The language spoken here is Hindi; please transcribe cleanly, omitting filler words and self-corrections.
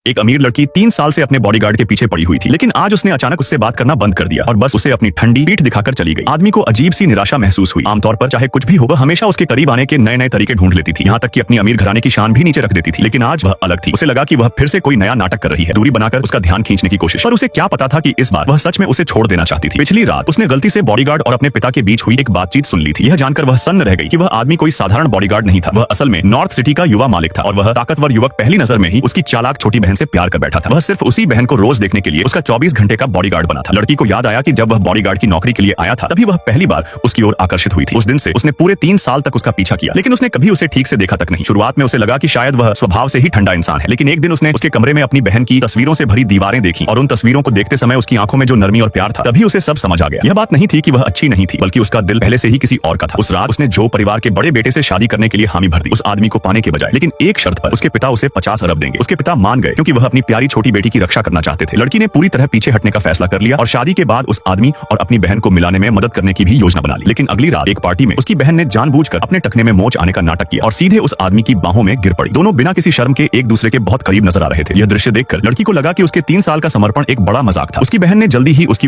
एक अमीर लड़की 3 साल से अपने बॉडीगार्ड के पीछे पड़ी हुई थी, लेकिन आज उसने अचानक उससे बात करना बंद कर दिया और बस उसे अपनी ठंडी पीठ दिखाकर चली गई। आदमी को अजीब सी निराशा महसूस हुई। आमतौर पर चाहे कुछ भी हो, वह हमेशा उसके करीब आने के नए नए तरीके ढूंढ लेती थी, यहाँ तक कि अपनी अमीर घराने की शान भी नीचे रख देती थी। लेकिन आज वह अलग थी। उसे लगा कि वह फिर से कोई नया नाटक कर रही है, दूरी बनाकर उसका ध्यान खींचने की कोशिश। पर उसे क्या पता था कि इस बार वह सच में उसे छोड़ देना चाहती थी। पिछली रात उसने गलती से बॉडीगार्ड और अपने पिता के बीच हुई एक बातचीत सुन ली थी। यह जानकर वह सन्न रह गई कि वह आदमी कोई साधारण बॉडीगार्ड नहीं था। वह असल में नॉर्थ सिटी का युवा मालिक था और वह ताकतवर युवक पहली नजर में ही उसकी चालाक छोटी बहन से प्यार कर बैठा था। वह सिर्फ उसी बहन को रोज देखने के लिए उसका 24 घंटे का बॉडीगार्ड बना था। लड़की को याद आया कि जब वह बॉडीगार्ड की नौकरी के लिए आया था, तभी वह पहली बार उसकी ओर आकर्षित हुई थी। उस दिन से उसने पूरे 3 साल तक उसका पीछा किया, लेकिन उसने कभी उसे ठीक से देखा तक नहीं। शुरुआत में उसे लगा कि शायद वह स्वभाव से ही ठंडा इंसान है, लेकिन एक दिन उसने उसके कमरे में अपनी बहन की तस्वीरों से भरी दीवारें देखी और उन तस्वीरों को देखते समय उसकी आंखों में जो नरमी और प्यार था, तभी उसे सब समझ आ गया। यह बात नहीं थी कि वह अच्छी नहीं थी, बल्कि उसका दिल पहले से ही किसी और का था। उस रात उसने जो परिवार के बड़े बेटे से शादी करने के लिए हामी भर दी, उस आदमी को पाने के बजाय, लेकिन एक शर्त पर। उसके पिता उसे 50 अरब देंगे। उसके पिता मान गए क्योंकि वह अपनी प्यारी छोटी बेटी की रक्षा करना चाहते थे। लड़की ने पूरी तरह पीछे हटने का फैसला कर लिया और शादी के बाद उस आदमी और अपनी बहन को मिलाने में मदद करने की भी योजना बना ली। लेकिन अगली रात एक पार्टी में उसकी बहन ने जानबूझकर अपने टखने में मोच आने का नाटक किया और सीधे उस आदमी की बाहों में गिर पड़ी। दोनों बिना किसी शर्म के एक दूसरे के बहुत करीब नजर आ रहे थे। यह दृश्य देखकर लड़की को लगा कि उसके 3 साल का समर्पण एक बड़ा मजाक था। उसकी बहन ने जल्दी ही उसकी